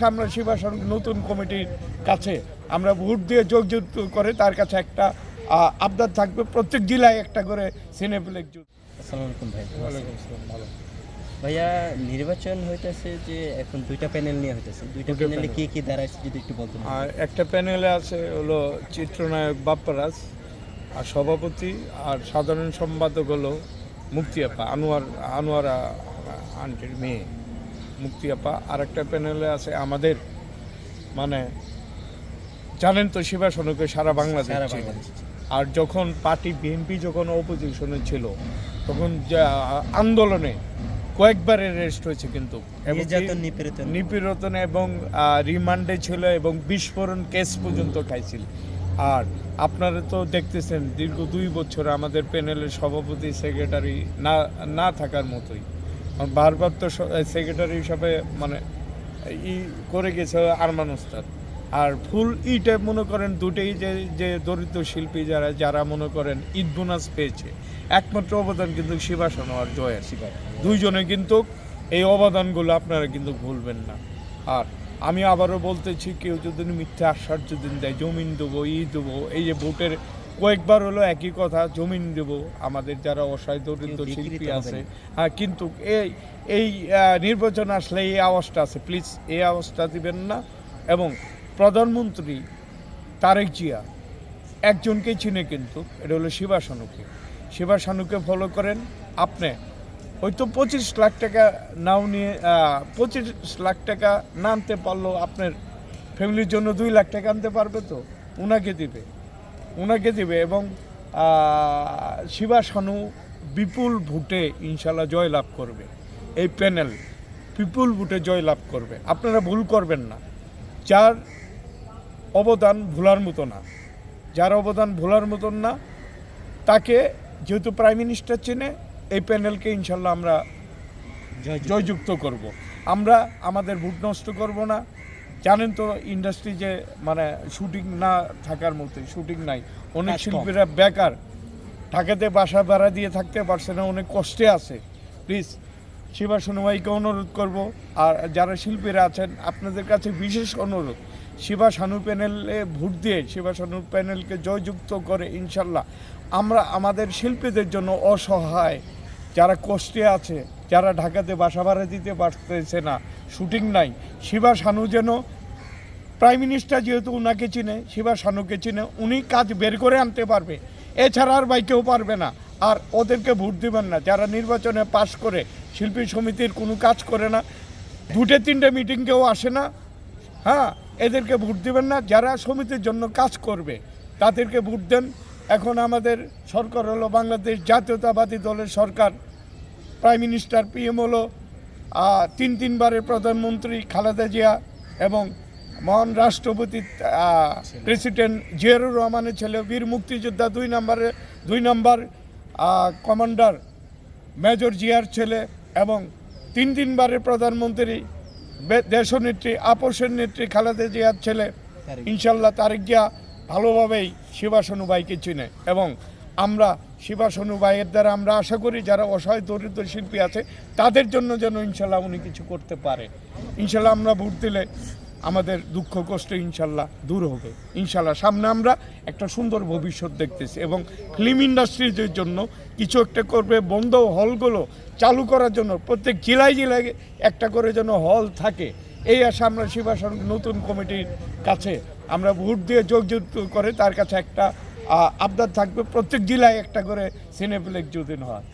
আসে আমরা শিবাসন নতুন কমিটির কাছে আমরা ভোট দিয়ে যোগযুক্ত করে তার কাছে একটা আবদার থাকবে প্রত্যেক জেলায় একটা করে সিনেপ্লেক্স যুক্ত। আসসালামু আলাইকুম ভাই। ওয়ালাইকুম আসসালাম। ভালো ভাইয়া, নির্বাচন হইতেছে যে এখন দুইটা প্যানেল নিয়ে হইতেছে, দুইটা প্যানেলে কি কি দাঁড়াইছে যদি একটু বলতেন। আর একটা প্যানেলে আছে হলো চিত্রনায়ক বাপ্পারাজ আর সভাপতি, আর সাধারণ সম্পাদক হলো মুক্তি আপা, আনোয়ারা আন্টির মেয়ে মুক্তি আপা। আর একটা প্যানেলে আছে আমাদের মানে জানেন তো শিবাসনকে সারা বাংলাদেশ চেনে। আর যখন পার্টি বিএনপি যখন অপোজিশনে ছিল তখন আন্দোলনে কয়েকবার অ্যারেস্ট হয়েছে কিন্তু নিপীড়ন এবং রিমান্ডে ছিল এবং বিস্ফোরণ কেস পর্যন্ত খাইছিল। আর আপনারা তো দেখতেছেন দীর্ঘ 2 বছর আমাদের প্যানেলের সভাপতি সেক্রেটারি না থাকার মতোই, বারবার তো সেক্রেটারি হিসাবে মানে করে গেছে আরমান ওস্তাদ। আর ফুল ইটে মনে করেন দুটেই যে দরিদ্র শিল্পী যারা মনে করেন ঈদ বোনাস পেয়েছে, একমাত্র অবদান কিন্তু শিবাসন আর জয়ের দুইজনে কিন্তু এই অবদানগুলো আপনারা কিন্তু ভুলবেন না। আর আমি আবারও বলতেছি, কেউ যদি মিথ্যা আশ্বাস যদি দেয় জমিন দেবো দেবো, এই যে ভোটের কয়েকবার হলো একই কথা, জমিন দেবো আমাদের যারা অসহায় দরিদ্র শিল্পী আছে। হ্যাঁ, কিন্তু এই নির্বাচন আসলে এই আওয়াজটা আছে, প্লিজ এই আওয়াজটা দিবেন না। এবং প্রধানমন্ত্রী তারেক জিয়া একজনকে চিনে কিন্তু, এটা হলো শিবাসানুকে ফলো করেন আপনি। হয়তো 25 লাখ টাকা নাও নিয়ে 25 লাখ টাকা না আনতে পারলো, আপনার ফ্যামিলির জন্য 2 লাখ টাকা আনতে পারবে তো ওনাকে দিবে এবং শিবাসানু বিপুল ভোটে ইনশাল্লাহ জয়লাভ করবে। এই প্যানেল বিপুল ভোটে জয়লাভ করবে, আপনারা ভুল করবেন না। যার অবদান ভোলার মতন না, তাকে যেহেতু প্রাইম মিনিস্টার চেনে, এই প্যানেলকে ইনশাল্লাহ আমরা জয়যুক্ত করব। আমরা আমাদের ভোট নষ্ট করব না। জানেন তো ইন্ডাস্ট্রি যে মানে শুটিং না থাকার মতো, শুটিং নাই, অনেক শিল্পীরা বেকার, ঢাকাতে বাসা ভাড়া দিয়ে থাকতে পারছে না, অনেক কষ্টে আছে। প্লিজ শিবাসানু ভাইকে অনুরোধ করব, আর যারা শিল্পীরা আছেন আপনাদের কাছে বিশেষ অনুরোধ, শিবাসানু প্যানেলে ভোট দিয়ে শিবাসানু প্যানেলকে জয়যুক্ত করে ইনশাল্লাহ আমরা আমাদের শিল্পীদের জন্য অসহায় যারা কষ্টে আছে, যারা ঢাকাতে বাসা ভাড়া দিতে পারতেছে না, শুটিং নাই, শিবাসানু যেন প্রাইম মিনিস্টার যেহেতু ওনাকে চিনে, শিবাসানুকে চিনে, উনি কাজ বের করে আনতে পারবে, এছাড়া আর ভাই কেউ পারবে না। আর ওদেরকে ভোট দেবেন না যারা নির্বাচনে পাশ করে শিল্পী সমিতির কোনো কাজ করে না, 2-3টে মিটিংকেও আসে না। হ্যাঁ, এদেরকে ভোট দেবেন না। যারা সমিতির জন্য কাজ করবে তাদেরকে ভোট দেন। এখন আমাদের সরকার হলো বাংলাদেশ জাতীয়তাবাদী দলের সরকার, প্রাইম মিনিস্টার পিএম হলো 3বারের প্রধানমন্ত্রী খালেদা জিয়া এবং মহান রাষ্ট্রপতি প্রেসিডেন্ট জিয়াউর রহমানের ছেলে বীর মুক্তিযোদ্ধা 2 নম্বর কমান্ডার মেজর জিয়ার ছেলে এবং 3বারের প্রধানমন্ত্রী দেশনেত্রী আপসের নেত্রী খালেদা জিয়ার ছেলে ইনশাল্লাহ তারেক জিয়া ভালোভাবেই শিবাসানু ভাইকে চিনে। এবং আমরা শিবাসানু ভাইয়ের দ্বারা আমরা আশা করি যারা অসহায় দরিদ্র শিল্পী আছে তাদের জন্য যেন ইনশাল্লাহ উনি কিছু করতে পারে। ইনশাল্লাহ আমরা ভোট দিলে আমাদের দুঃখ কষ্ট ইনশাল্লাহ দূর হবে। ইনশাল্লাহ সামনে আমরা একটা সুন্দর ভবিষ্যৎ দেখতেছি এবং ফিল্ম ইন্ডাস্ট্রিজের জন্য কিছু একটা করবে। বন্ধ হলগুলো চালু করার জন্য প্রত্যেক জেলায় একটা করে যেন হল থাকে, এই আশা আমরা শিবাসন নতুন কমিটির কাছে আমরা ভোট দিয়ে যোগযুক্ত করে তার কাছে একটা আবদার থাকবে প্রত্যেক জেলায় একটা করে সিনেপ্লেক্স যদি হয়।